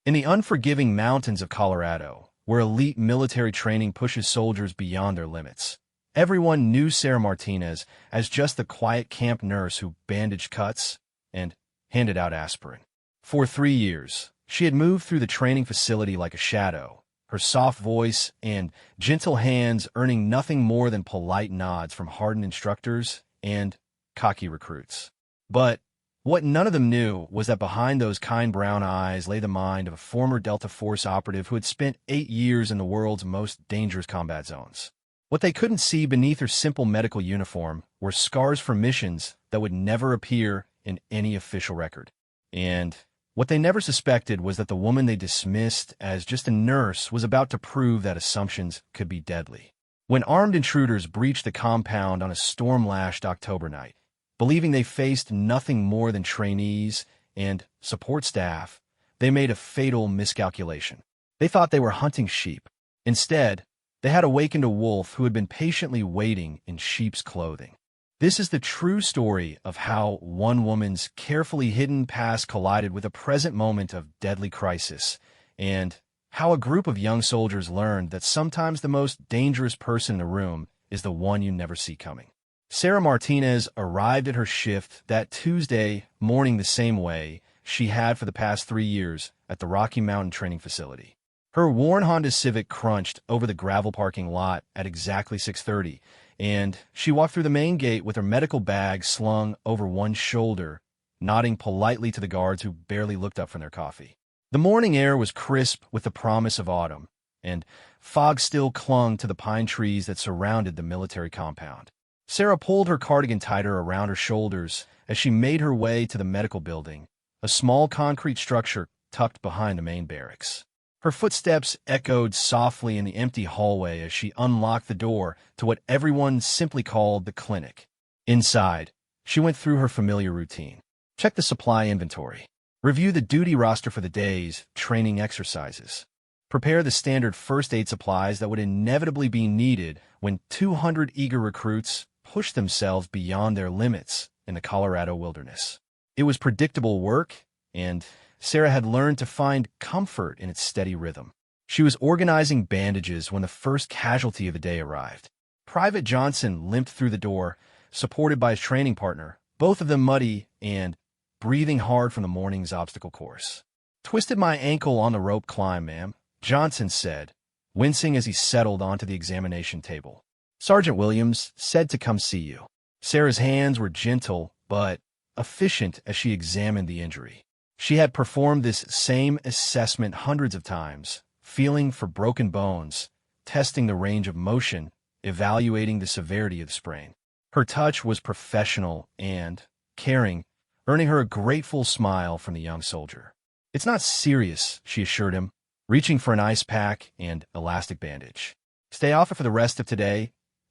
In the unforgiving mountains of Colorado, where elite military training pushes soldiers beyond their limits, everyone knew Sarah Martinez as just the quiet camp nurse who bandaged cuts and handed out aspirin. For 3 years, she had moved through the training facility like a shadow, her soft voice and gentle hands earning nothing more than polite nods from hardened instructors and cocky recruits. But what none of them knew was that behind those kind brown eyes lay the mind of a former Delta Force operative who had spent 8 years in the world's most dangerous combat zones. What they couldn't see beneath her simple medical uniform were scars from missions that would never appear in any official record. And what they never suspected was that the woman they dismissed as just a nurse was about to prove that assumptions could be deadly. When armed intruders breached the compound on a storm-lashed October night, believing they faced nothing more than trainees and support staff, they made a fatal miscalculation. They thought they were hunting sheep. Instead, they had awakened a wolf who had been patiently waiting in sheep's clothing. This is the true story of how one woman's carefully hidden past collided with a present moment of deadly crisis, and how a group of young soldiers learned that sometimes the most dangerous person in a room is the one you never see coming. Sarah Martinez arrived at her shift that Tuesday morning the same way she had for the past 3 years at the Rocky Mountain Training Facility. Her worn Honda Civic crunched over the gravel parking lot at exactly 6:30, and she walked through the main gate with her medical bag slung over one shoulder, nodding politely to the guards who barely looked up from their coffee. The morning air was crisp with the promise of autumn, and fog still clung to the pine trees that surrounded the military compound. Sarah pulled her cardigan tighter around her shoulders as she made her way to the medical building, a small concrete structure tucked behind the main barracks. Her footsteps echoed softly in the empty hallway as she unlocked the door to what everyone simply called the clinic. Inside, she went through her familiar routine. Check the supply inventory. Review the duty roster for the day's training exercises. Prepare the standard first aid supplies that would inevitably be needed when 200 eager recruits push themselves beyond their limits in the Colorado wilderness. It was predictable work, and Sarah had learned to find comfort in its steady rhythm. She was organizing bandages when the first casualty of the day arrived. Private Johnson limped through the door, supported by his training partner, both of them muddy and breathing hard from the morning's obstacle course. "Twisted my ankle on the rope climb, ma'am," Johnson said, wincing as he settled onto the examination table. "Sergeant Williams said to come see you." Sarah's hands were gentle but efficient as she examined the injury. She had performed this same assessment hundreds of times, feeling for broken bones, testing the range of motion, evaluating the severity of the sprain. Her touch was professional and caring, earning her a grateful smile from the young soldier. "It's not serious," she assured him, reaching for an ice pack and elastic bandage. "Stay off it for the rest of today,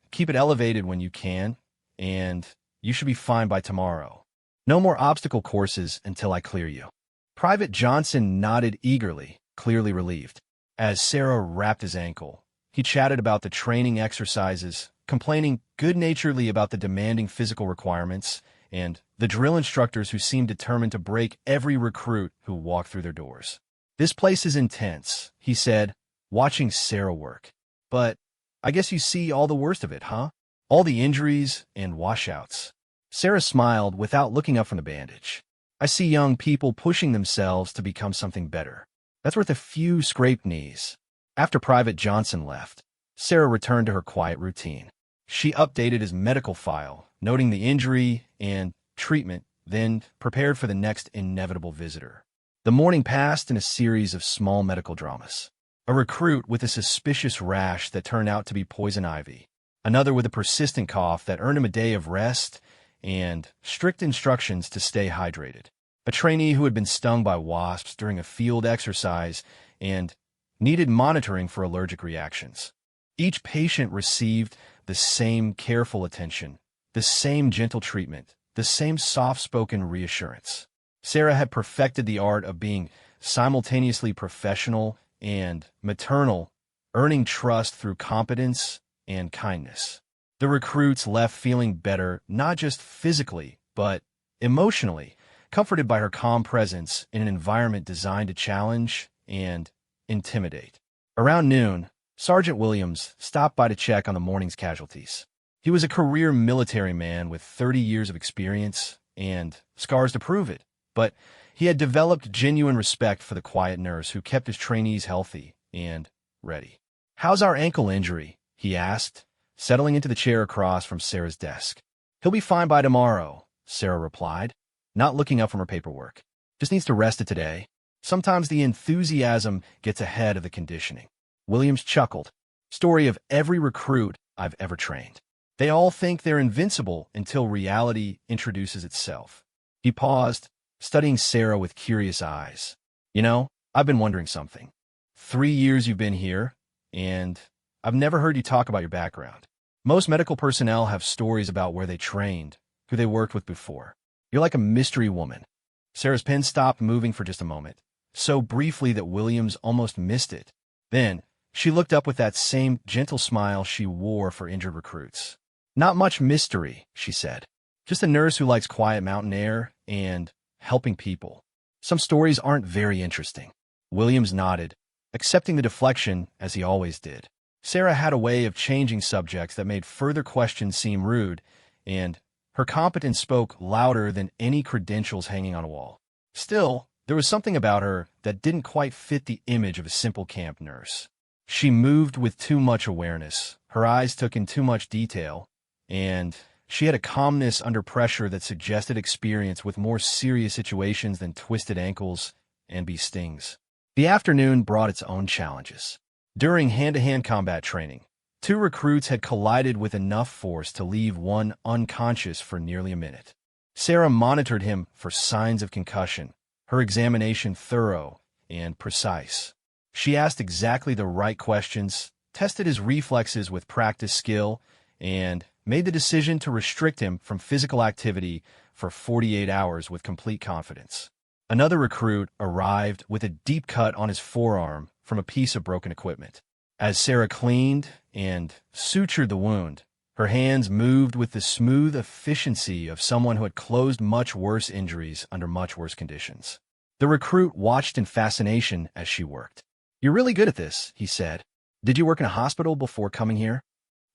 keep it elevated when you can, and you should be fine by tomorrow. No more obstacle courses until I clear you." Private Johnson nodded eagerly, clearly relieved. As Sarah wrapped his ankle, he chatted about the training exercises, complaining good-naturedly about the demanding physical requirements and the drill instructors who seemed determined to break every recruit who walked through their doors. "This place is intense," he said, watching Sarah work. "But I guess you see all the worst of it, huh? All the injuries and washouts." Sarah smiled without looking up from the bandage. "I see young people pushing themselves to become something better. That's worth a few scraped knees." After Private Johnson left, Sarah returned to her quiet routine. She updated his medical file, noting the injury and treatment, then prepared for the next inevitable visitor. The morning passed in a series of small medical dramas. A recruit with a suspicious rash that turned out to be poison ivy, another with a persistent cough that earned him a day of rest and strict instructions to stay hydrated, a trainee who had been stung by wasps during a field exercise and needed monitoring for allergic reactions. Each patient received the same careful attention, the same gentle treatment, the same soft-spoken reassurance. Sarah had perfected the art of being simultaneously professional and maternal, earning trust through competence and kindness. The recruits left feeling better, not just physically, but emotionally, comforted by her calm presence in an environment designed to challenge and intimidate. Around noon, Sergeant Williams stopped by to check on the morning's casualties. He was a career military man with 30 years of experience and scars to prove it, but he had developed genuine respect for the quiet nurse who kept his trainees healthy and ready. "How's our ankle injury?" he asked, settling into the chair across from Sarah's desk. "He'll be fine by tomorrow," Sarah replied, not looking up from her paperwork. "Just needs to rest it today." Sometimes the enthusiasm gets ahead of the conditioning. Williams chuckled. "Story of every recruit I've ever trained. They all think they're invincible until reality introduces itself." He paused, studying Sarah with curious eyes. "You know, I've been wondering something. 3 years you've been here, and I've never heard you talk about your background. Most medical personnel have stories about where they trained, who they worked with before. You're like a mystery woman." Sarah's pen stopped moving for just a moment, so briefly that Williams almost missed it. Then, she looked up with that same gentle smile she wore for injured recruits. "Not much mystery," she said. "Just a nurse who likes quiet mountain air and helping people. Some stories aren't very interesting." Williams nodded, accepting the deflection as he always did. Sarah had a way of changing subjects that made further questions seem rude, and her competence spoke louder than any credentials hanging on a wall. Still, there was something about her that didn't quite fit the image of a simple camp nurse. She moved with too much awareness, her eyes took in too much detail, and she had a calmness under pressure that suggested experience with more serious situations than twisted ankles and bee stings. The afternoon brought its own challenges. During hand-to-hand combat training, 2 recruits had collided with enough force to leave one unconscious for nearly a minute. Sarah monitored him for signs of concussion, her examination thorough and precise. She asked exactly the right questions, tested his reflexes with practice skill, and made the decision to restrict him from physical activity for 48 hours with complete confidence. Another recruit arrived with a deep cut on his forearm from a piece of broken equipment. As Sarah cleaned and sutured the wound, her hands moved with the smooth efficiency of someone who had closed much worse injuries under much worse conditions. The recruit watched in fascination as she worked. "You're really good at this," he said. "Did you work in a hospital before coming here?"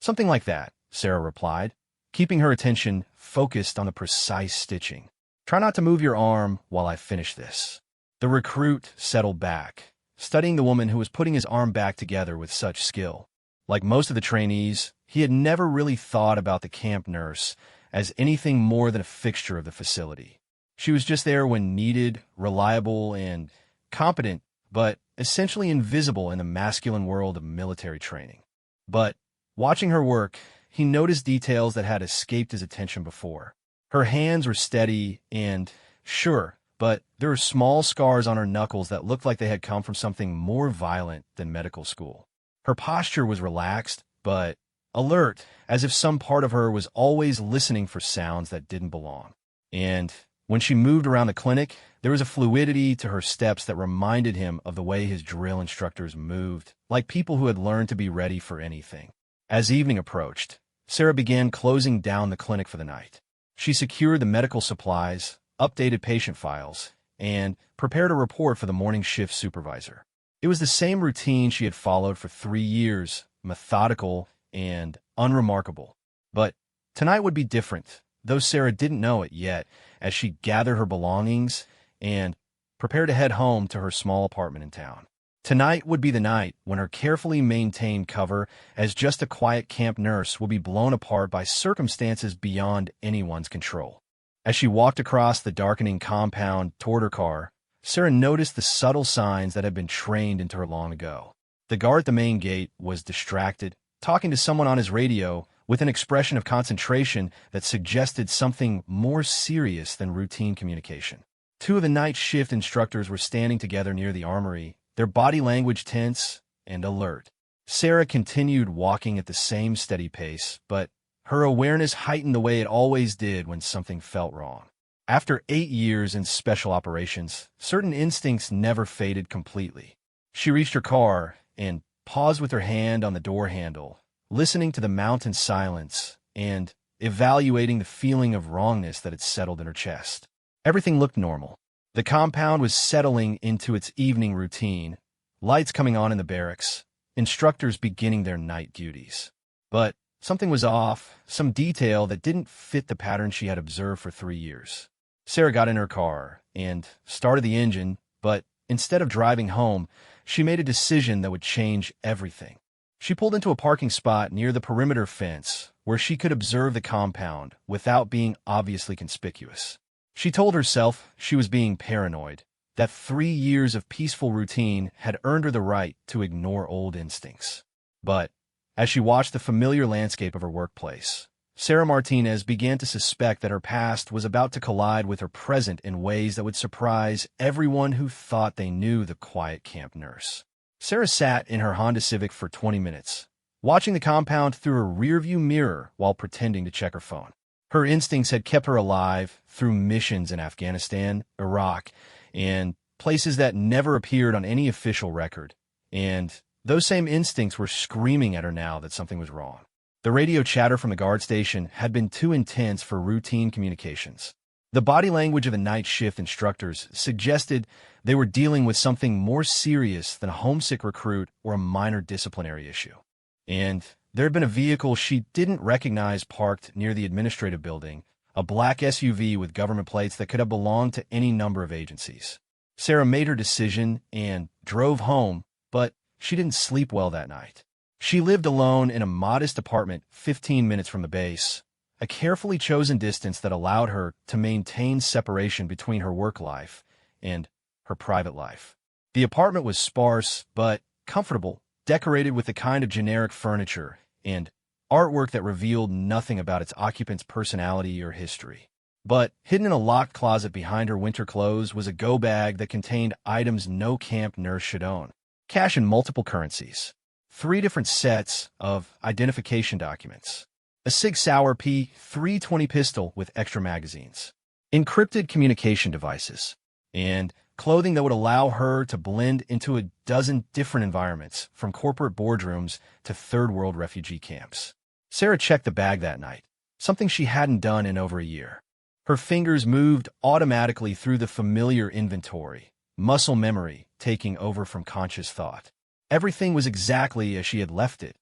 "Something like that," Sarah replied, keeping her attention focused on the precise stitching. "Try not to move your arm while I finish this." The recruit settled back, studying the woman who was putting his arm back together with such skill. Like most of the trainees, he had never really thought about the camp nurse as anything more than a fixture of the facility. She was just there when needed, reliable, and competent, but essentially invisible in the masculine world of military training. But watching her work, he noticed details that had escaped his attention before. Her hands were steady and sure, but there were small scars on her knuckles that looked like they had come from something more violent than medical school. Her posture was relaxed, but alert, as if some part of her was always listening for sounds that didn't belong. And when she moved around the clinic, there was a fluidity to her steps that reminded him of the way his drill instructors moved, like people who had learned to be ready for anything. As evening approached, Sarah began closing down the clinic for the night. She secured the medical supplies, updated patient files, and prepared a report for the morning shift supervisor. It was the same routine she had followed for 3 years, methodical and unremarkable. But tonight would be different, though Sarah didn't know it yet, as she gathered her belongings and prepared to head home to her small apartment in town. Tonight would be the night when her carefully maintained cover as just a quiet camp nurse would be blown apart by circumstances beyond anyone's control. As she walked across the darkening compound toward her car, Sarah noticed the subtle signs that had been trained into her long ago. The guard at the main gate was distracted, talking to someone on his radio with an expression of concentration that suggested something more serious than routine communication. 2 of the night shift instructors were standing together near the armory, their body language tense and alert. Sarah continued walking at the same steady pace, but her awareness heightened the way it always did when something felt wrong. After 8 years in special operations, certain instincts never faded completely. She reached her car and paused with her hand on the door handle, listening to the mountain silence and evaluating the feeling of wrongness that had settled in her chest. Everything looked normal. The compound was settling into its evening routine, lights coming on in the barracks, instructors beginning their night duties. But something was off, some detail that didn't fit the pattern she had observed for 3 years. Sarah got in her car and started the engine, but instead of driving home, she made a decision that would change everything. She pulled into a parking spot near the perimeter fence where she could observe the compound without being obviously conspicuous. She told herself she was being paranoid, that 3 years of peaceful routine had earned her the right to ignore old instincts. But as she watched the familiar landscape of her workplace, Sarah Martinez began to suspect that her past was about to collide with her present in ways that would surprise everyone who thought they knew the quiet camp nurse. Sarah sat in her Honda Civic for 20 minutes, watching the compound through her rearview mirror while pretending to check her phone. Her instincts had kept her alive through missions in Afghanistan, Iraq, and places that never appeared on any official record. And those same instincts were screaming at her now that something was wrong. The radio chatter from the guard station had been too intense for routine communications. The body language of the night shift instructors suggested they were dealing with something more serious than a homesick recruit or a minor disciplinary issue. And there had been a vehicle she didn't recognize parked near the administrative building, a black SUV with government plates that could have belonged to any number of agencies. Sarah made her decision and drove home, but she didn't sleep well that night. She lived alone in a modest apartment 15 minutes from the base, a carefully chosen distance that allowed her to maintain separation between her work life and her private life. The apartment was sparse but comfortable, decorated with the kind of generic furniture and artwork that revealed nothing about its occupant's personality or history. But hidden in a locked closet behind her winter clothes was a go bag that contained items no camp nurse should own. Cash in multiple currencies, 3 different sets of identification documents, a Sig Sauer P320 pistol with extra magazines, encrypted communication devices, and clothing that would allow her to blend into a dozen different environments, from corporate boardrooms to third-world refugee camps. Sarah checked the bag that night, something she hadn't done in over a year. Her fingers moved automatically through the familiar inventory, muscle memory taking over from conscious thought. Everything was exactly as she had left it,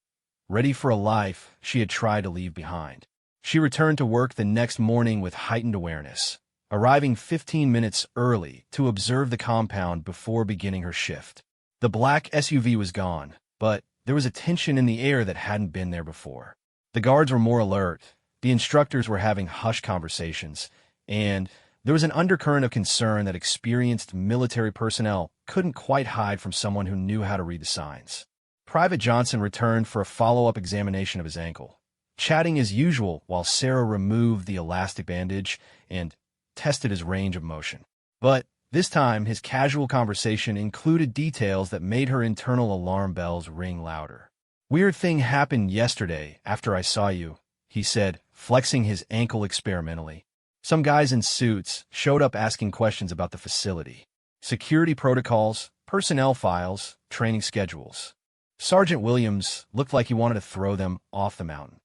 ready for a life she had tried to leave behind. She returned to work the next morning with heightened awareness, arriving 15 minutes early to observe the compound before beginning her shift. The black SUV was gone, but there was a tension in the air that hadn't been there before. The guards were more alert, the instructors were having hushed conversations, and there was an undercurrent of concern that experienced military personnel couldn't quite hide from someone who knew how to read the signs. Private Johnson returned for a follow-up examination of his ankle, chatting as usual while Sarah removed the elastic bandage and tested his range of motion. But this time, his casual conversation included details that made her internal alarm bells ring louder. "Weird thing happened yesterday after I saw you," he said, flexing his ankle experimentally. "Some guys in suits showed up asking questions about the facility. Security protocols, personnel files, training schedules. Sergeant Williams looked like he wanted to throw them off the mountain."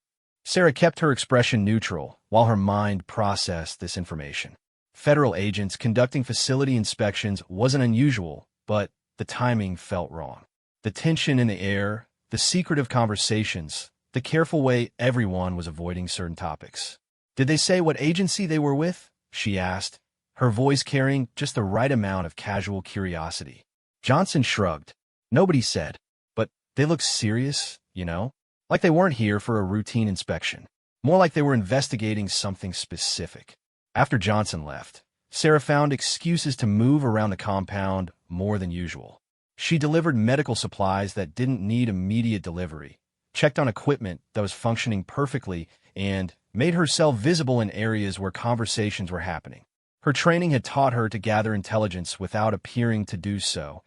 Sarah kept her expression neutral while her mind processed this information. Federal agents conducting facility inspections wasn't unusual, but the timing felt wrong. The tension in the air, the secretive conversations, the careful way everyone was avoiding certain topics. "Did they say what agency they were with?" she asked, her voice carrying just the right amount of casual curiosity. Johnson shrugged. "Nobody said, but they looked serious, you know? Like they weren't here for a routine inspection. More like they were investigating something specific." After Johnson left, Sarah found excuses to move around the compound more than usual. She delivered medical supplies that didn't need immediate delivery, checked on equipment that was functioning perfectly, and made herself visible in areas where conversations were happening. Her training had taught her to gather intelligence without appearing to do so,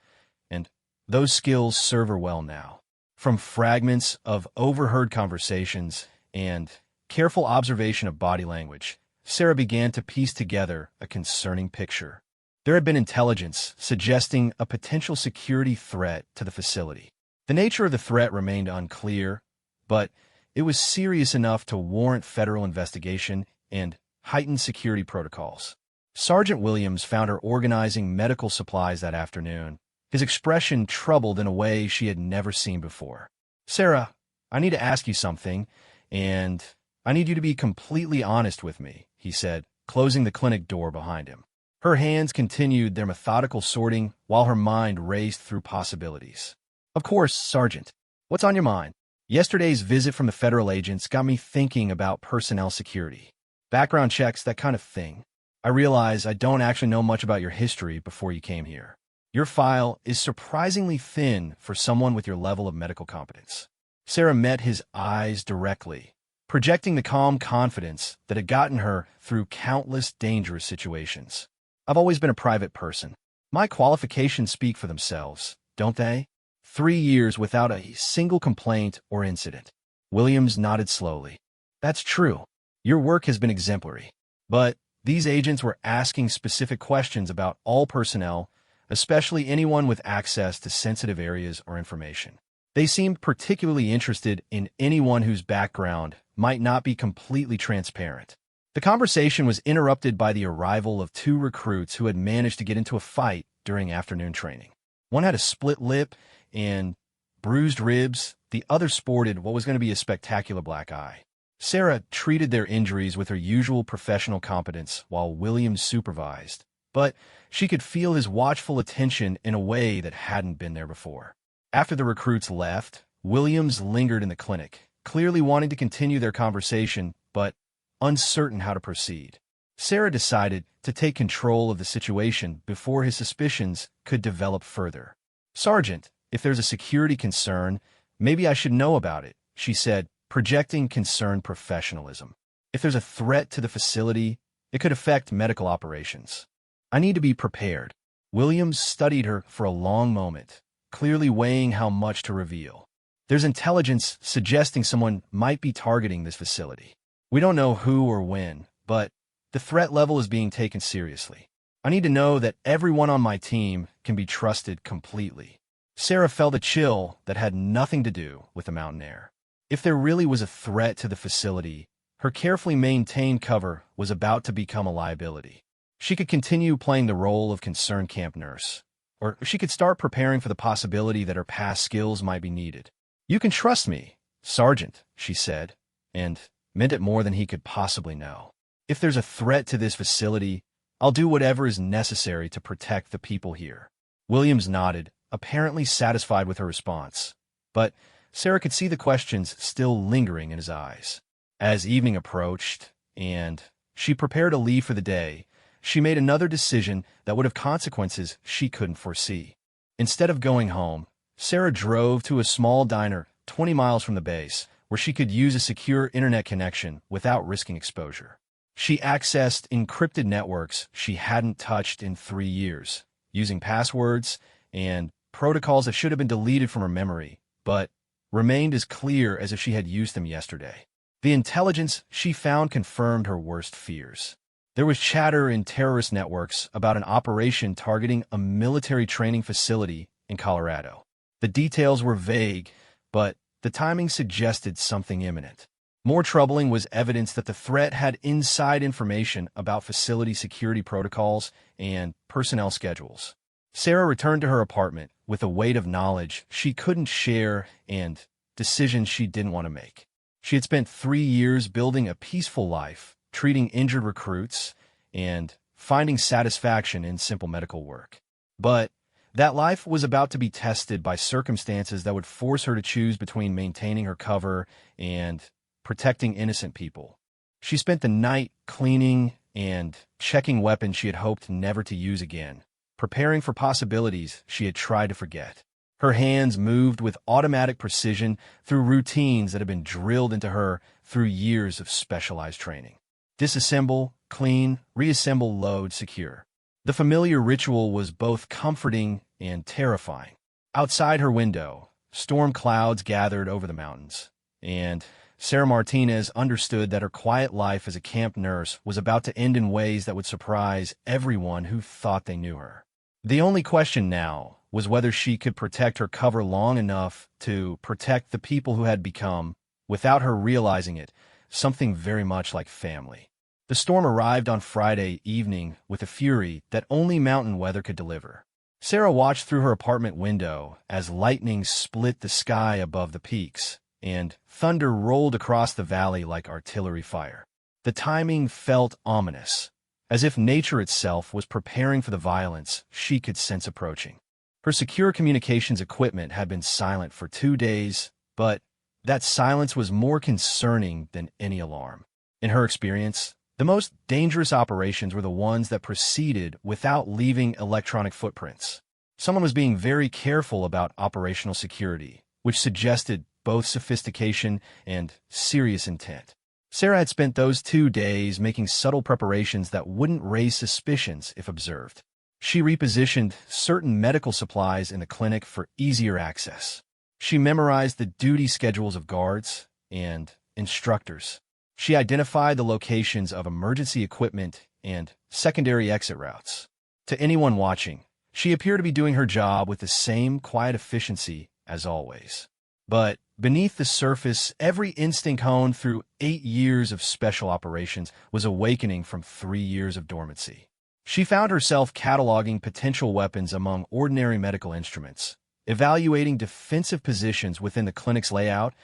and those skills serve her well now. From fragments of overheard conversations and careful observation of body language, Sarah began to piece together a concerning picture. There had been intelligence suggesting a potential security threat to the facility. The nature of the threat remained unclear, but it was serious enough to warrant federal investigation and heightened security protocols. Sergeant Williams found her organizing medical supplies that afternoon, his expression troubled in a way she had never seen before. "Sarah, I need to ask you something, and I need you to be completely honest with me," he said, closing the clinic door behind him. Her hands continued their methodical sorting while her mind raced through possibilities. "Of course, Sergeant. What's on your mind?" "Yesterday's visit from the federal agents got me thinking about personnel security. Background checks, that kind of thing. I realize I don't actually know much about your history before you came here. Your file is surprisingly thin for someone with your level of medical competence." Sarah met his eyes directly, projecting the calm confidence that had gotten her through countless dangerous situations. "I've always been a private person. My qualifications speak for themselves, don't they? 3 years without a single complaint or incident." Williams nodded slowly. "That's true. Your work has been exemplary. But these agents were asking specific questions about all personnel, especially anyone with access to sensitive areas or information. They seemed particularly interested in anyone whose background might not be completely transparent." The conversation was interrupted by the arrival of 2 recruits who had managed to get into a fight during afternoon training. One had a split lip and bruised ribs. The other sported what was going to be a spectacular black eye. Sarah treated their injuries with her usual professional competence while Williams supervised, but she could feel his watchful attention in a way that hadn't been there before. After the recruits left, Williams lingered in the clinic, clearly wanting to continue their conversation, but uncertain how to proceed. Sarah decided to take control of the situation before his suspicions could develop further. "Sergeant, if there's a security concern, maybe I should know about it," she said, projecting concerned professionalism. "If there's a threat to the facility, it could affect medical operations. I need to be prepared." Williams studied her for a long moment, clearly weighing how much to reveal. "There's intelligence suggesting someone might be targeting this facility. We don't know who or when, but the threat level is being taken seriously. I need to know that everyone on my team can be trusted completely." Sarah felt a chill that had nothing to do with the mountain air. If there really was a threat to the facility, her carefully maintained cover was about to become a liability. She could continue playing the role of concerned camp nurse, or she could start preparing for the possibility that her past skills might be needed. "You can trust me, Sergeant," she said, and meant it more than he could possibly know. "If there's a threat to this facility, I'll do whatever is necessary to protect the people here." Williams nodded, apparently satisfied with her response, but Sarah could see the questions still lingering in his eyes. As evening approached, and she prepared to leave for the day, she made another decision that would have consequences she couldn't foresee. Instead of going home, Sarah drove to a small diner 20 miles from the base, where she could use a secure internet connection without risking exposure. She accessed encrypted networks she hadn't touched in 3 years, using passwords and protocols that should have been deleted from her memory, but remained as clear as if she had used them yesterday. The intelligence she found confirmed her worst fears. There was chatter in terrorist networks about an operation targeting a military training facility in Colorado. The details were vague, but the timing suggested something imminent. More troubling was evidence that the threat had inside information about facility security protocols and personnel schedules. Sarah returned to her apartment with a weight of knowledge she couldn't share and decisions she didn't want to make. She had spent 3 years building a peaceful life, treating injured recruits, and finding satisfaction in simple medical work. But that life was about to be tested by circumstances that would force her to choose between maintaining her cover and protecting innocent people. She spent the night cleaning and checking weapons she had hoped never to use again, preparing for possibilities she had tried to forget. Her hands moved with automatic precision through routines that had been drilled into her through years of specialized training. Disassemble, clean, reassemble, load, secure. The familiar ritual was both comforting and terrifying. Outside her window, storm clouds gathered over the mountains, and Sarah Martinez understood that her quiet life as a camp nurse was about to end in ways that would surprise everyone who thought they knew her. The only question now was whether she could protect her cover long enough to protect the people who had become, without her realizing it, something very much like family. The storm arrived on Friday evening with a fury that only mountain weather could deliver. Sarah watched through her apartment window as lightning split the sky above the peaks, and thunder rolled across the valley like artillery fire. The timing felt ominous, as if nature itself was preparing for the violence she could sense approaching. Her secure communications equipment had been silent for 2 days, but that silence was more concerning than any alarm. In her experience, the most dangerous operations were the ones that proceeded without leaving electronic footprints. Someone was being very careful about operational security, which suggested both sophistication and serious intent. Sarah had spent those 2 days making subtle preparations that wouldn't raise suspicions if observed. She repositioned certain medical supplies in the clinic for easier access. She memorized the duty schedules of guards and instructors. She identified the locations of emergency equipment and secondary exit routes. To anyone watching, she appeared to be doing her job with the same quiet efficiency as always. But beneath the surface, every instinct honed through 8 years of special operations was awakening from 3 years of dormancy. She found herself cataloging potential weapons among ordinary medical instruments, evaluating defensive positions within the clinic's layout,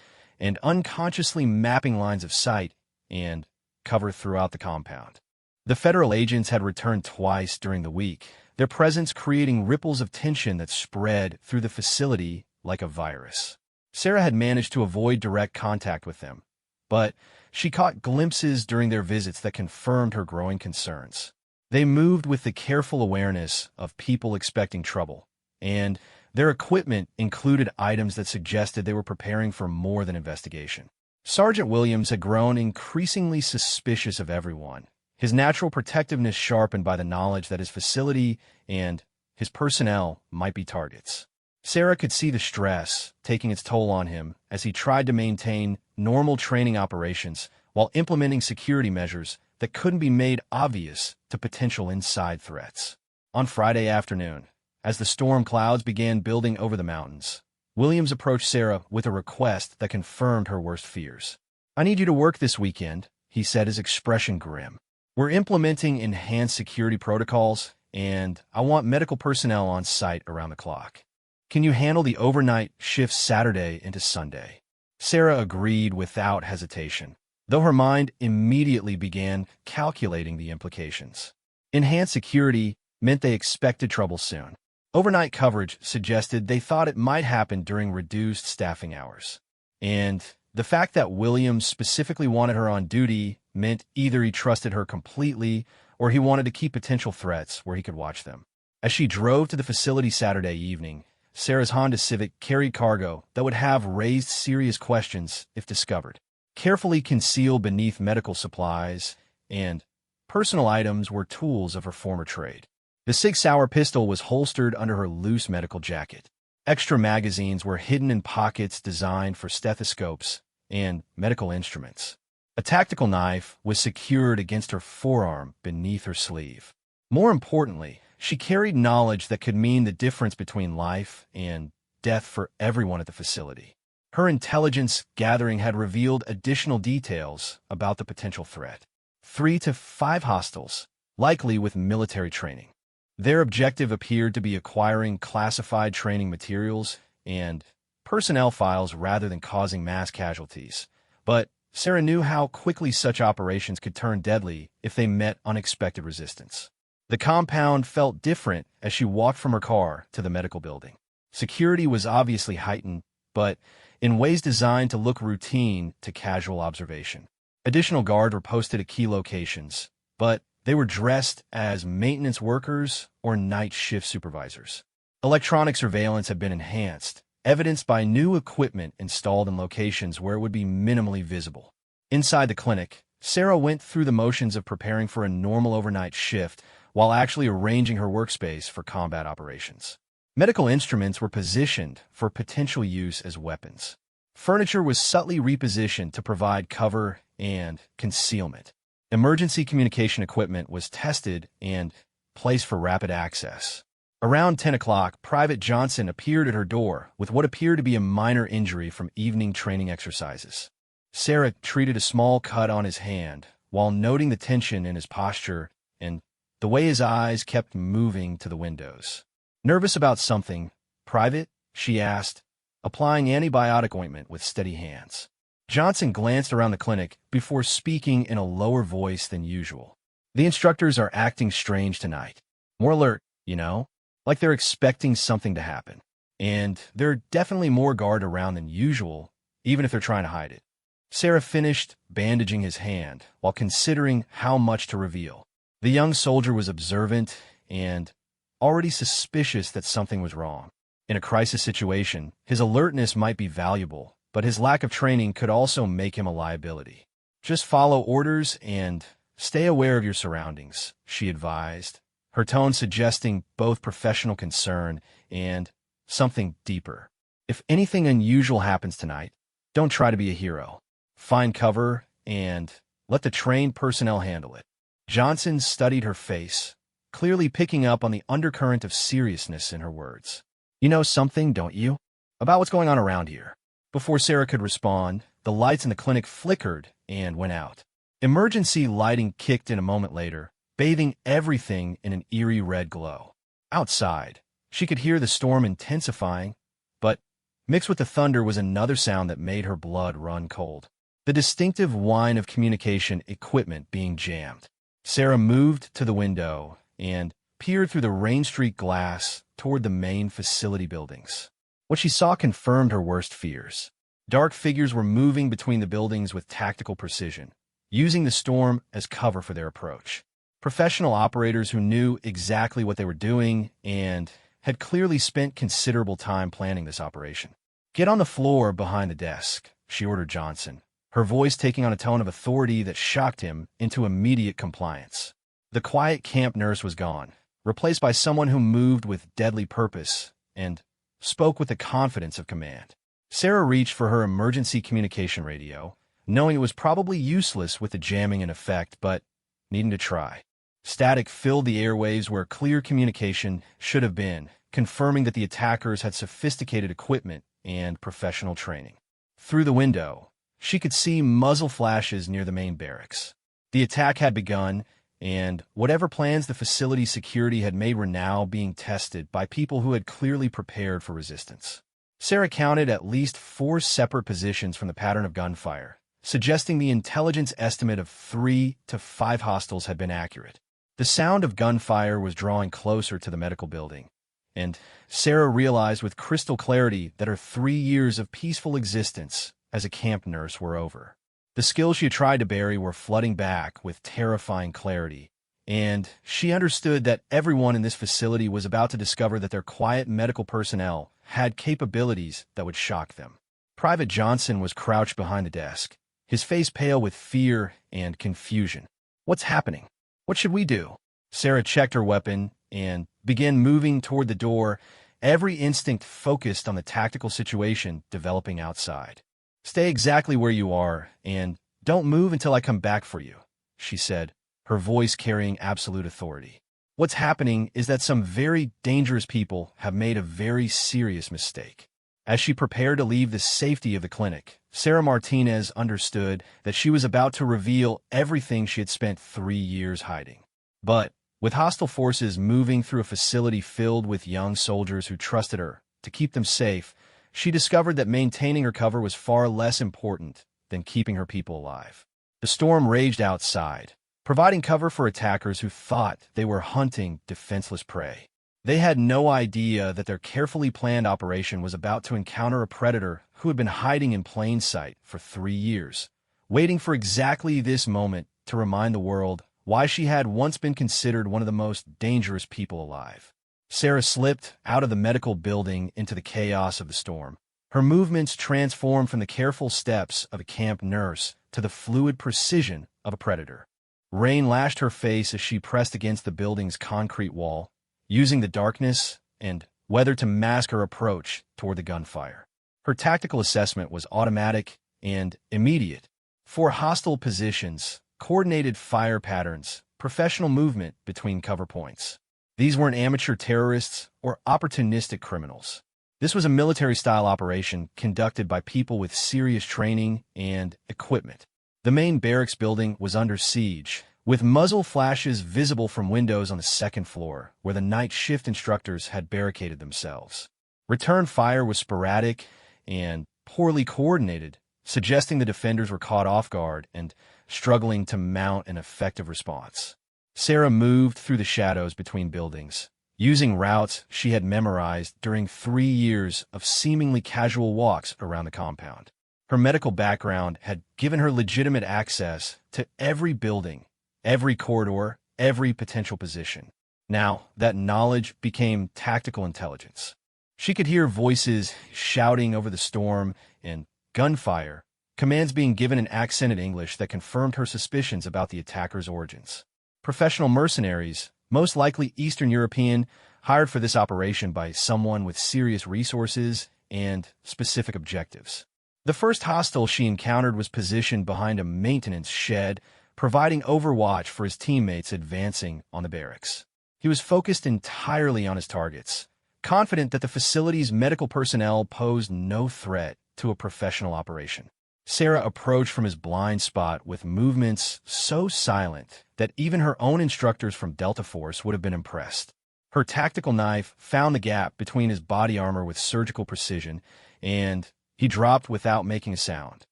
and unconsciously mapping lines of sight and cover throughout the compound. The federal agents had returned twice during the week, their presence creating ripples of tension that spread through the facility like a virus. Sarah had managed to avoid direct contact with them, but she caught glimpses during their visits that confirmed her growing concerns. They moved with the careful awareness of people expecting trouble, and their equipment included items that suggested they were preparing for more than investigation. Sergeant Williams had grown increasingly suspicious of everyone, his natural protectiveness sharpened by the knowledge that his facility and his personnel might be targets. Sarah could see the stress taking its toll on him as he tried to maintain normal training operations while implementing security measures that couldn't be made obvious to potential inside threats. On Friday afternoon, as the storm clouds began building over the mountains, Williams approached Sarah with a request that confirmed her worst fears. "I need you to work this weekend," he said, his expression grim. "We're implementing enhanced security protocols, and I want medical personnel on site around the clock. Can you handle the overnight shift Saturday into Sunday?" Sarah agreed without hesitation, though her mind immediately began calculating the implications. Enhanced security meant they expected trouble soon. Overnight coverage suggested they thought it might happen during reduced staffing hours. And the fact that Williams specifically wanted her on duty meant either he trusted her completely or he wanted to keep potential threats where he could watch them. As she drove to the facility Saturday evening, Sarah's Honda Civic carried cargo that would have raised serious questions if discovered. Carefully concealed beneath medical supplies and personal items were tools of her former trade. The Sig Sauer pistol was holstered under her loose medical jacket. Extra magazines were hidden in pockets designed for stethoscopes and medical instruments. A tactical knife was secured against her forearm beneath her sleeve. More importantly, she carried knowledge that could mean the difference between life and death for everyone at the facility. Her intelligence gathering had revealed additional details about the potential threat. 3 to 5 hostiles, likely with military training. Their objective appeared to be acquiring classified training materials and personnel files rather than causing mass casualties. But Sarah knew how quickly such operations could turn deadly if they met unexpected resistance. The compound felt different as she walked from her car to the medical building. Security was obviously heightened, but in ways designed to look routine to casual observation. Additional guards were posted at key locations, but they were dressed as maintenance workers or night shift supervisors. Electronic surveillance had been enhanced, evidenced by new equipment installed in locations where it would be minimally visible. Inside the clinic, Sarah went through the motions of preparing for a normal overnight shift while actually arranging her workspace for combat operations. Medical instruments were positioned for potential use as weapons. Furniture was subtly repositioned to provide cover and concealment. Emergency communication equipment was tested and placed for rapid access. Around 10 o'clock, Private Johnson appeared at her door with what appeared to be a minor injury from evening training exercises. Sarah treated a small cut on his hand, while noting the tension in his posture and the way his eyes kept moving to the windows. "Nervous about something, private?" she asked, applying antibiotic ointment with steady hands. Johnson glanced around the clinic before speaking in a lower voice than usual. "The instructors are acting strange tonight. More alert, you know? Like they're expecting something to happen. And they're definitely more guard around than usual, even if they're trying to hide it." Sarah finished bandaging his hand while considering how much to reveal. The young soldier was observant and already suspicious that something was wrong. In a crisis situation, his alertness might be valuable, but his lack of training could also make him a liability. "Just follow orders and stay aware of your surroundings," she advised, her tone suggesting both professional concern and something deeper. "If anything unusual happens tonight, don't try to be a hero. Find cover and let the trained personnel handle it." Johnson studied her face, clearly picking up on the undercurrent of seriousness in her words. "You know something, don't you, about what's going on around here?" Before Sarah could respond, the lights in the clinic flickered and went out. Emergency lighting kicked in a moment later, bathing everything in an eerie red glow. Outside, she could hear the storm intensifying, but mixed with the thunder was another sound that made her blood run cold. The distinctive whine of communication equipment being jammed. Sarah moved to the window and peered through the rain-streaked glass toward the main facility buildings. What she saw confirmed her worst fears. Dark figures were moving between the buildings with tactical precision, using the storm as cover for their approach. Professional operators who knew exactly what they were doing and had clearly spent considerable time planning this operation. "Get on the floor behind the desk," she ordered Johnson, her voice taking on a tone of authority that shocked him into immediate compliance. The quiet camp nurse was gone, replaced by someone who moved with deadly purpose and spoke with the confidence of command. Sarah reached for her emergency communication radio, knowing it was probably useless with the jamming in effect, but needing to try. Static filled the airwaves where clear communication should have been, confirming that the attackers had sophisticated equipment and professional training. Through the window, she could see muzzle flashes near the main barracks. The attack had begun, and whatever plans the facility security had made were now being tested by people who had clearly prepared for resistance. Sarah counted at least 4 separate positions from the pattern of gunfire, suggesting the intelligence estimate of 3 to 5 hostiles had been accurate. The sound of gunfire was drawing closer to the medical building, and Sarah realized with crystal clarity that her 3 years of peaceful existence as a camp nurse were over. The skills she had tried to bury were flooding back with terrifying clarity, and she understood that everyone in this facility was about to discover that their quiet medical personnel had capabilities that would shock them. Private Johnson was crouched behind the desk, his face pale with fear and confusion. "What's happening? What should we do?" Sarah checked her weapon and began moving toward the door, every instinct focused on the tactical situation developing outside. "Stay exactly where you are, and don't move until I come back for you," she said, her voice carrying absolute authority. "What's happening is that some very dangerous people have made a very serious mistake." As she prepared to leave the safety of the clinic, Sarah Martinez understood that she was about to reveal everything she had spent 3 years hiding. But with hostile forces moving through a facility filled with young soldiers who trusted her to keep them safe, she discovered that maintaining her cover was far less important than keeping her people alive. The storm raged outside, providing cover for attackers who thought they were hunting defenseless prey. They had no idea that their carefully planned operation was about to encounter a predator who had been hiding in plain sight for 3 years, waiting for exactly this moment to remind the world why she had once been considered one of the most dangerous people alive. Sarah slipped out of the medical building into the chaos of the storm. Her movements transformed from the careful steps of a camp nurse to the fluid precision of a predator. Rain lashed her face as she pressed against the building's concrete wall, using the darkness and weather to mask her approach toward the gunfire. Her tactical assessment was automatic and immediate. 4 hostile positions, coordinated fire patterns, professional movement between cover points. These weren't amateur terrorists or opportunistic criminals. This was a military-style operation conducted by people with serious training and equipment. The main barracks building was under siege, with muzzle flashes visible from windows on the second floor, where the night shift instructors had barricaded themselves. Return fire was sporadic and poorly coordinated, suggesting the defenders were caught off guard and struggling to mount an effective response. Sarah moved through the shadows between buildings, using routes she had memorized during 3 years of seemingly casual walks around the compound. Her medical background had given her legitimate access to every building, every corridor, every potential position. Now, that knowledge became tactical intelligence. She could hear voices shouting over the storm and gunfire, commands being given in accented English that confirmed her suspicions about the attackers' origins. Professional mercenaries, most likely Eastern European, hired for this operation by someone with serious resources and specific objectives. The first hostile she encountered was positioned behind a maintenance shed, providing overwatch for his teammates advancing on the barracks. He was focused entirely on his targets, confident that the facility's medical personnel posed no threat to a professional operation. Sarah approached from his blind spot with movements so silent that even her own instructors from Delta Force would have been impressed. Her tactical knife found the gap between his body armor with surgical precision, and he dropped without making a sound.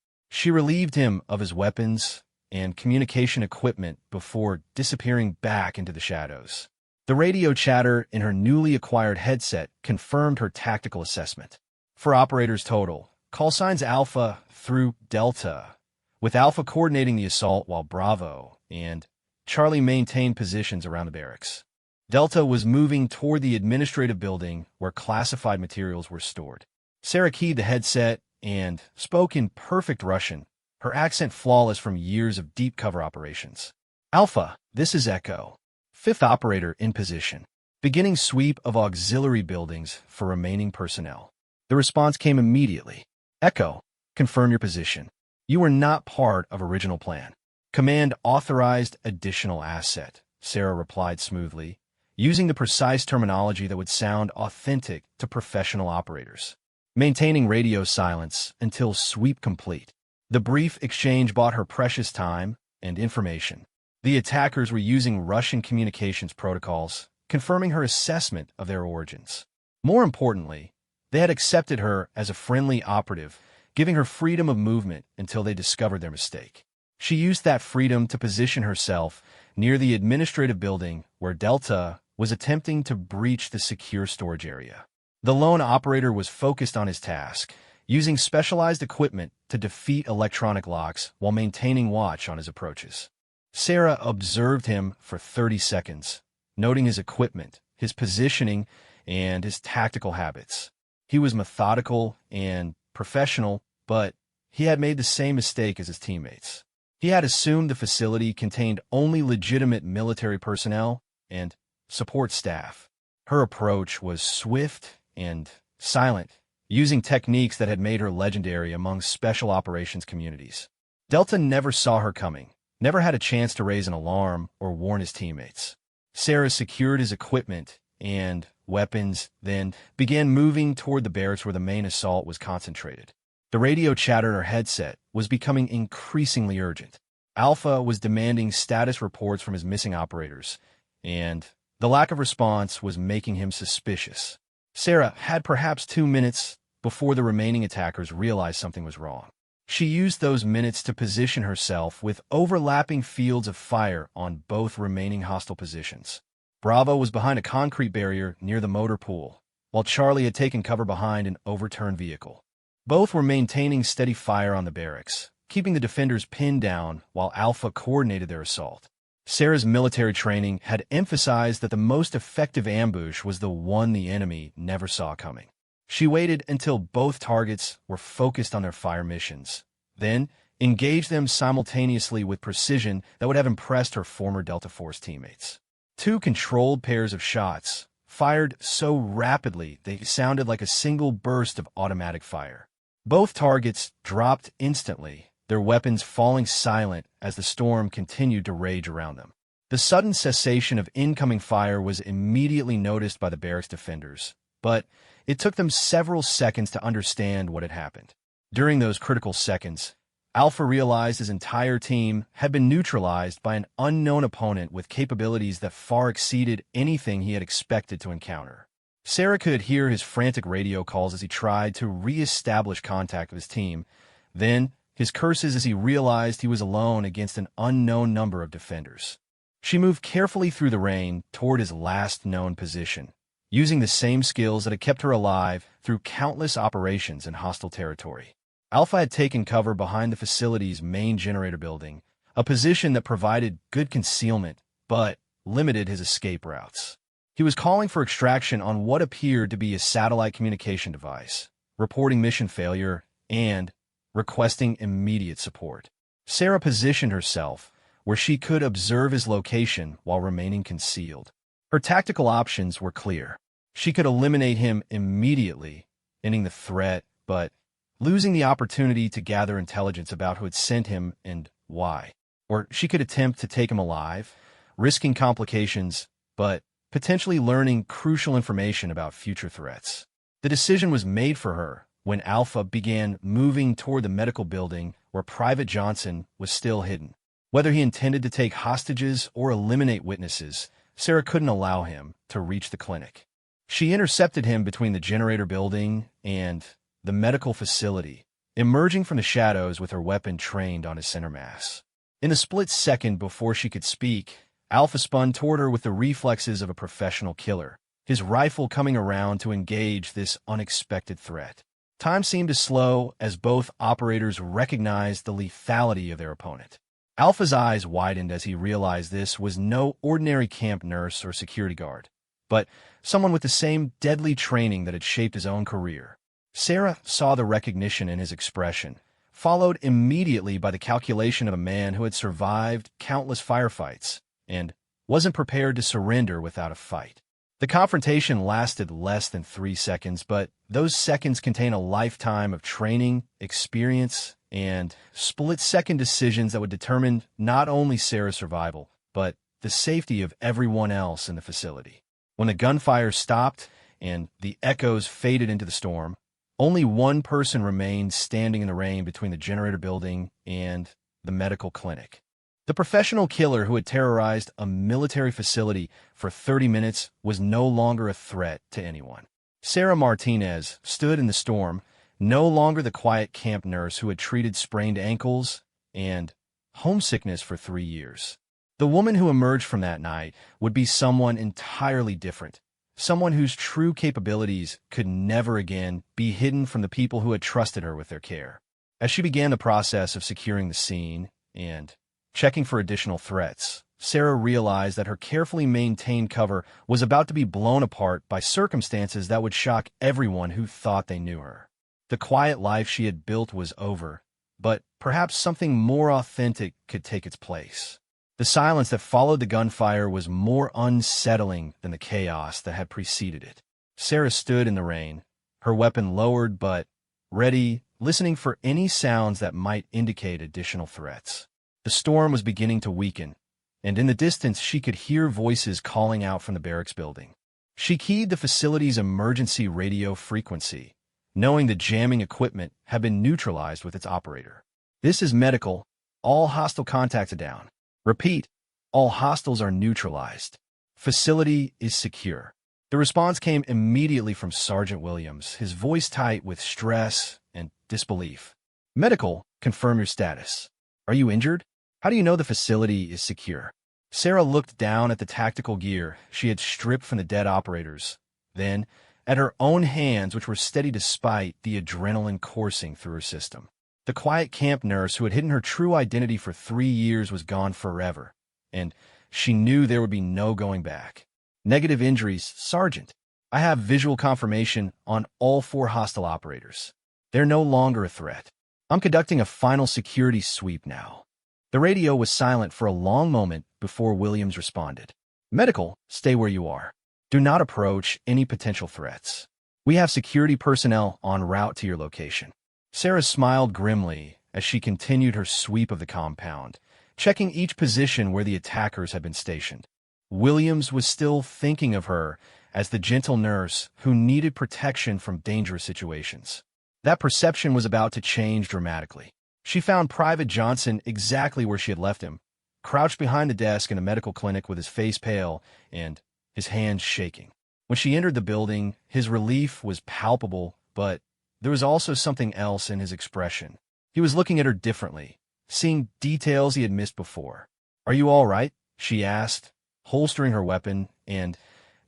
She relieved him of his weapons and communication equipment before disappearing back into the shadows. The radio chatter in her newly acquired headset confirmed her tactical assessment. For operators total, call signs Alpha through Delta, with Alpha coordinating the assault while Bravo and Charlie maintained positions around the barracks. Delta was moving toward the administrative building where classified materials were stored. Sarah keyed the headset and spoke in perfect Russian, her accent flawless from years of deep cover operations. Alpha, this is Echo. Fifth operator in position. Beginning sweep of auxiliary buildings for remaining personnel. The response came immediately. Echo, confirm your position. You were not part of original plan. Command authorized additional asset, Sarah replied smoothly, using the precise terminology that would sound authentic to professional operators. Maintaining radio silence until sweep complete. The brief exchange bought her precious time and information. The attackers were using Russian communications protocols, confirming her assessment of their origins. More importantly, they had accepted her as a friendly operative, giving her freedom of movement until they discovered their mistake. She used that freedom to position herself near the administrative building where Delta was attempting to breach the secure storage area. The lone operator was focused on his task, using specialized equipment to defeat electronic locks while maintaining watch on his approaches. Sarah observed him for 30 seconds, noting his equipment, his positioning, and his tactical habits. He was methodical and professional, but he had made the same mistake as his teammates. He had assumed the facility contained only legitimate military personnel and support staff. Her approach was swift and silent, using techniques that had made her legendary among special operations communities. Delta never saw her coming, never had a chance to raise an alarm or warn his teammates. Sarah secured his equipment and weapons, then began moving toward the barracks where the main assault was concentrated. The radio chatter in her headset was becoming increasingly urgent. Alpha was demanding status reports from his missing operators, and the lack of response was making him suspicious. Sarah had perhaps 2 minutes before the remaining attackers realized something was wrong. She used those minutes to position herself with overlapping fields of fire on both remaining hostile positions. Bravo was behind a concrete barrier near the motor pool, while Charlie had taken cover behind an overturned vehicle. Both were maintaining steady fire on the barracks, keeping the defenders pinned down while Alpha coordinated their assault. Sarah's military training had emphasized that the most effective ambush was the one the enemy never saw coming. She waited until both targets were focused on their fire missions, then engaged them simultaneously with precision that would have impressed her former Delta Force teammates. 2 controlled pairs of shots, fired so rapidly they sounded like a single burst of automatic fire. Both targets dropped instantly, their weapons falling silent as the storm continued to rage around them. The sudden cessation of incoming fire was immediately noticed by the barracks defenders, but it took them several seconds to understand what had happened. During those critical seconds, Alpha realized his entire team had been neutralized by an unknown opponent with capabilities that far exceeded anything he had expected to encounter. Sarah could hear his frantic radio calls as he tried to re-establish contact with his team, then his curses as he realized he was alone against an unknown number of defenders. She moved carefully through the rain toward his last known position, using the same skills that had kept her alive through countless operations in hostile territory. Alpha had taken cover behind the facility's main generator building, a position that provided good concealment but limited his escape routes. He was calling for extraction on what appeared to be a satellite communication device, reporting mission failure, and requesting immediate support. Sarah positioned herself where she could observe his location while remaining concealed. Her tactical options were clear. She could eliminate him immediately, ending the threat, but losing the opportunity to gather intelligence about who had sent him and why. Or she could attempt to take him alive, risking complications, but potentially learning crucial information about future threats. The decision was made for her when Alpha began moving toward the medical building where Private Johnson was still hidden. Whether he intended to take hostages or eliminate witnesses, Sarah couldn't allow him to reach the clinic. She intercepted him between the generator building and the medical facility, emerging from the shadows with her weapon trained on his center mass. In the split second before she could speak, Alpha spun toward her with the reflexes of a professional killer, his rifle coming around to engage this unexpected threat. Time seemed to slow as both operators recognized the lethality of their opponent. Alpha's eyes widened as he realized this was no ordinary camp nurse or security guard, but someone with the same deadly training that had shaped his own career. Sarah saw the recognition in his expression, followed immediately by the calculation of a man who had survived countless firefights and wasn't prepared to surrender without a fight. The confrontation lasted less than 3 seconds, but those seconds contain a lifetime of training, experience, and split-second decisions that would determine not only Sarah's survival, but the safety of everyone else in the facility. When the gunfire stopped and the echoes faded into the storm, only one person remained standing in the rain between the generator building and the medical clinic. The professional killer who had terrorized a military facility for 30 minutes was no longer a threat to anyone. Sarah Martinez stood in the storm, no longer the quiet camp nurse who had treated sprained ankles and homesickness for 3 years. The woman who emerged from that night would be someone entirely different, someone whose true capabilities could never again be hidden from the people who had trusted her with their care. As she began the process of securing the scene and checking for additional threats, Sarah realized that her carefully maintained cover was about to be blown apart by circumstances that would shock everyone who thought they knew her. The quiet life she had built was over, but perhaps something more authentic could take its place. The silence that followed the gunfire was more unsettling than the chaos that had preceded it. Sarah stood in the rain, her weapon lowered but ready, listening for any sounds that might indicate additional threats. The storm was beginning to weaken, and in the distance she could hear voices calling out from the barracks building. She keyed the facility's emergency radio frequency, knowing the jamming equipment had been neutralized with its operator. "This is medical. All hostile contacts are down. Repeat, all hostiles are neutralized. Facility is secure." The response came immediately from Sergeant Williams, his voice tight with stress and disbelief. "Medical, confirm your status. Are you injured? How do you know the facility is secure?" Sarah looked down at the tactical gear she had stripped from the dead operators, then at her own hands, which were steady despite the adrenaline coursing through her system. The quiet camp nurse who had hidden her true identity for 3 years was gone forever, and she knew there would be no going back. "Negative injuries, Sergeant. I have visual confirmation on all 4 hostile operators. They're no longer a threat. I'm conducting a final security sweep now." The radio was silent for a long moment before Williams responded. "Medical, stay where you are. Do not approach any potential threats. We have security personnel en route to your location." Sarah smiled grimly as she continued her sweep of the compound, checking each position where the attackers had been stationed. Williams was still thinking of her as the gentle nurse who needed protection from dangerous situations. That perception was about to change dramatically. She found Private Johnson exactly where she had left him, crouched behind the desk in a medical clinic with his face pale and his hands shaking. When she entered the building, his relief was palpable, but there was also something else in his expression. He was looking at her differently, seeing details he had missed before. "Are you all right?" she asked, holstering her weapon and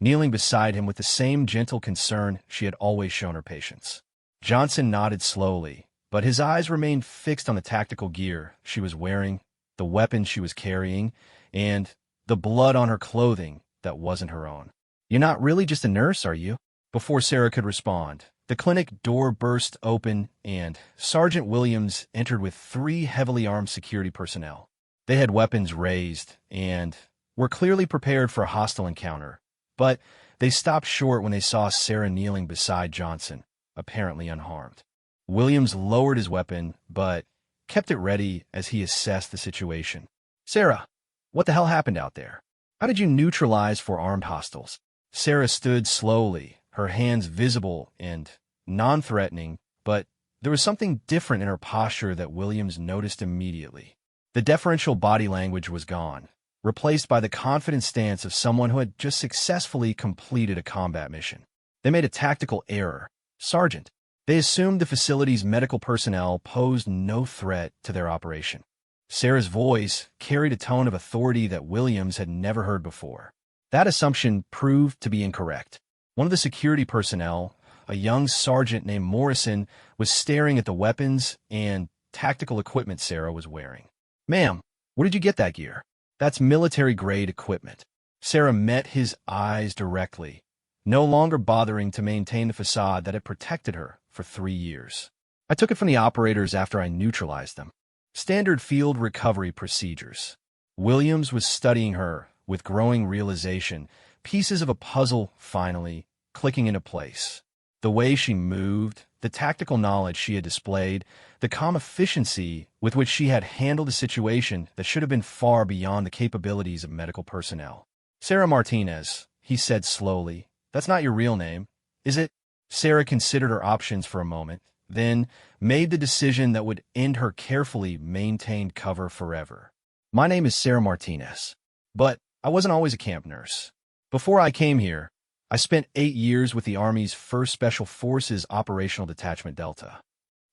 kneeling beside him with the same gentle concern she had always shown her patients. Johnson nodded slowly, but his eyes remained fixed on the tactical gear she was wearing, the weapon she was carrying, and the blood on her clothing that wasn't her own. "You're not really just a nurse, are you?" Before Sarah could respond, the clinic door burst open and Sergeant Williams entered with 3 heavily armed security personnel. They had weapons raised and were clearly prepared for a hostile encounter, but they stopped short when they saw Sarah kneeling beside Johnson, apparently unharmed. Williams lowered his weapon, but kept it ready as he assessed the situation. "Sarah, what the hell happened out there? How did you neutralize 4 armed hostiles?" Sarah stood slowly, her hands visible and non-threatening, but there was something different in her posture that Williams noticed immediately. The deferential body language was gone, replaced by the confident stance of someone who had just successfully completed a combat mission. They made a tactical error. "Sergeant." They assumed the facility's medical personnel posed no threat to their operation. Sarah's voice carried a tone of authority that Williams had never heard before. That assumption proved to be incorrect. One of the security personnel, a young sergeant named Morrison, was staring at the weapons and tactical equipment Sarah was wearing. "Ma'am, where did you get that gear?" "That's military-grade equipment." Sarah met his eyes directly, no longer bothering to maintain the facade that had protected her for 3 years. "I took it from the operators after I neutralized them. Standard field recovery procedures." Williams was studying her with growing realization, pieces of a puzzle finally clicking into place. The way she moved, the tactical knowledge she had displayed, the calm efficiency with which she had handled a situation that should have been far beyond the capabilities of medical personnel. "Sarah Martinez," he said slowly. "That's not your real name, is it?" Sarah considered her options for a moment, then made the decision that would end her carefully maintained cover forever. "My name is Sarah Martinez, but I wasn't always a camp nurse. Before I came here, I spent 8 years with the Army's 1st Special Forces Operational Detachment Delta."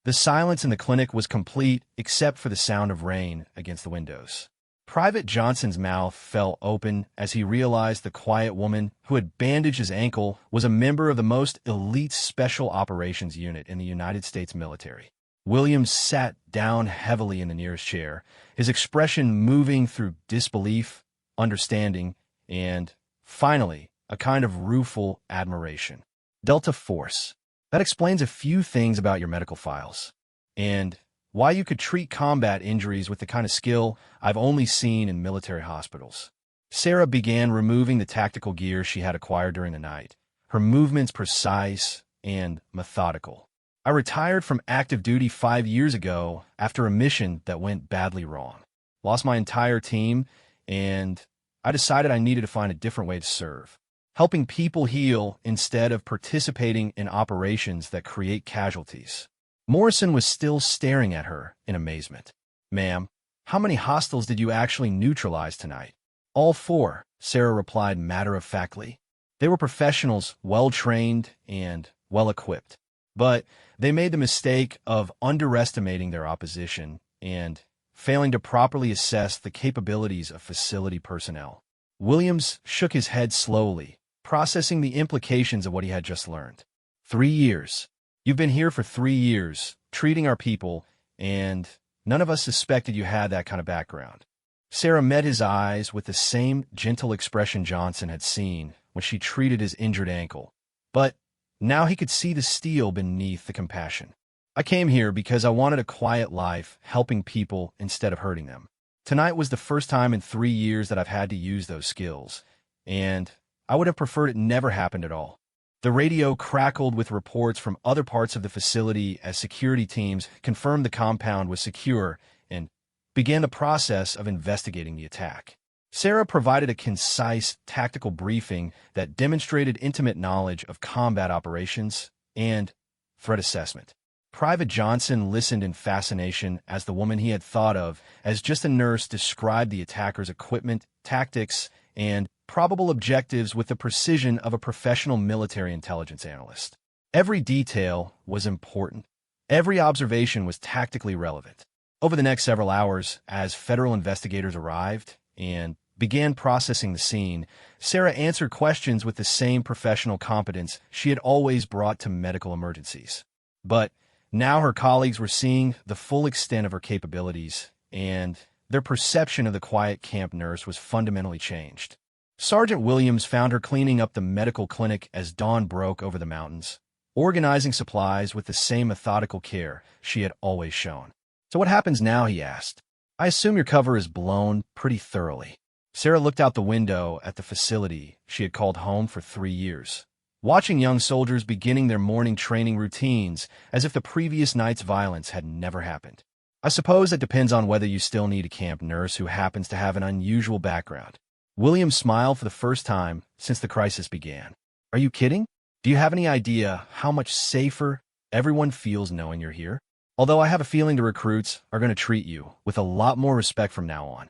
The silence in the clinic was complete except for the sound of rain against the windows. Private Johnson's mouth fell open as he realized the quiet woman who had bandaged his ankle was a member of the most elite Special Operations Unit in the United States military. Williams sat down heavily in the nearest chair, his expression moving through disbelief, understanding, and, finally, a kind of rueful admiration. "Delta Force. That explains a few things about your medical files, and why you could treat combat injuries with the kind of skill I've only seen in military hospitals." Sarah began removing the tactical gear she had acquired during the night, her movements precise and methodical. "I retired from active duty 5 years ago after a mission that went badly wrong. Lost my entire team, and I decided I needed to find a different way to serve, helping people heal instead of participating in operations that create casualties." Morrison was still staring at her in amazement. "Ma'am, how many hostiles did you actually neutralize tonight?" "All 4, Sarah replied matter-of-factly. They were professionals, well-trained and well-equipped, but they made the mistake of underestimating their opposition and failing to properly assess the capabilities of facility personnel." Williams shook his head slowly, processing the implications of what he had just learned. 3 years. You've been here for 3 years, treating our people, and none of us suspected you had that kind of background. Sarah met his eyes with the same gentle expression Johnson had seen when she treated his injured ankle, but now he could see the steel beneath the compassion. "I came here because I wanted a quiet life, helping people instead of hurting them. Tonight was the first time in 3 years that I've had to use those skills, and I would have preferred it never happened at all." The radio crackled with reports from other parts of the facility as security teams confirmed the compound was secure and began the process of investigating the attack. Sarah provided a concise, tactical briefing that demonstrated intimate knowledge of combat operations and threat assessment. Private Johnson listened in fascination as the woman he had thought of as just a nurse described the attacker's equipment, tactics, and probable objectives with the precision of a professional military intelligence analyst. Every detail was important. Every observation was tactically relevant. Over the next several hours, as federal investigators arrived and began processing the scene, Sarah answered questions with the same professional competence she had always brought to medical emergencies. But now her colleagues were seeing the full extent of her capabilities, and their perception of the quiet camp nurse was fundamentally changed. Sergeant Williams found her cleaning up the medical clinic as dawn broke over the mountains, organizing supplies with the same methodical care she had always shown. "So what happens now?" he asked. "I assume your cover is blown pretty thoroughly." Sarah looked out the window at the facility she had called home for 3 years, watching young soldiers beginning their morning training routines as if the previous night's violence had never happened. "I suppose that depends on whether you still need a camp nurse who happens to have an unusual background." William smiled for the first time since the crisis began. "Are you kidding? Do you have any idea how much safer everyone feels knowing you're here? Although I have a feeling the recruits are going to treat you with a lot more respect from now on."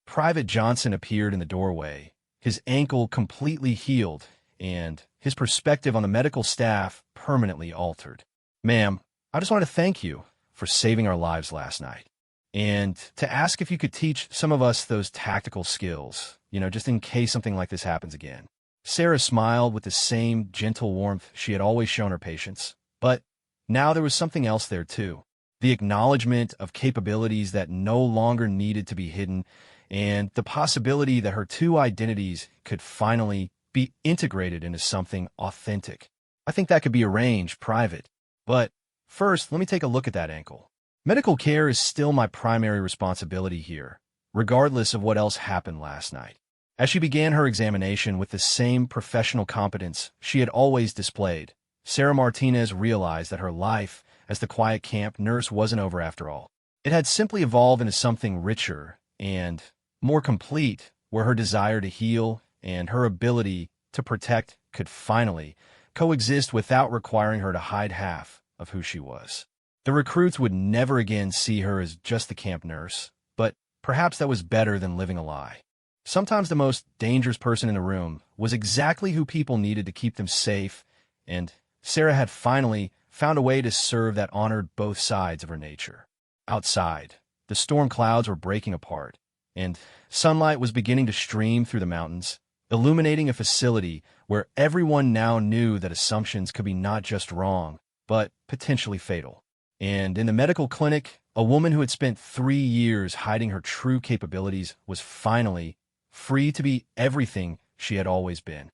Private Johnson appeared in the doorway, his ankle completely healed, and his perspective on the medical staff permanently altered. "Ma'am, I just want to thank you for saving our lives last night, and to ask if you could teach some of us those tactical skills, just in case something like this happens again." Sarah smiled with the same gentle warmth she had always shown her patients, but now there was something else there too. The acknowledgement of capabilities that no longer needed to be hidden, and the possibility that her two identities could finally be integrated into something authentic. "I think that could be arranged, Private. But first, let me take a look at that ankle. Medical care is still my primary responsibility here, regardless of what else happened last night." As she began her examination with the same professional competence she had always displayed, Sarah Martinez realized that her life as the quiet camp nurse wasn't over after all. It had simply evolved into something richer and more complete, where her desire to heal and her ability to protect could finally coexist without requiring her to hide half of who she was. The recruits would never again see her as just the camp nurse, but perhaps that was better than living a lie. Sometimes the most dangerous person in the room was exactly who people needed to keep them safe, and Sarah had finally found a way to serve that honored both sides of her nature. Outside, the storm clouds were breaking apart, and sunlight was beginning to stream through the mountains, illuminating a facility where everyone now knew that assumptions could be not just wrong, but potentially fatal. And in the medical clinic, a woman who had spent 3 years hiding her true capabilities was finally free to be everything she had always been.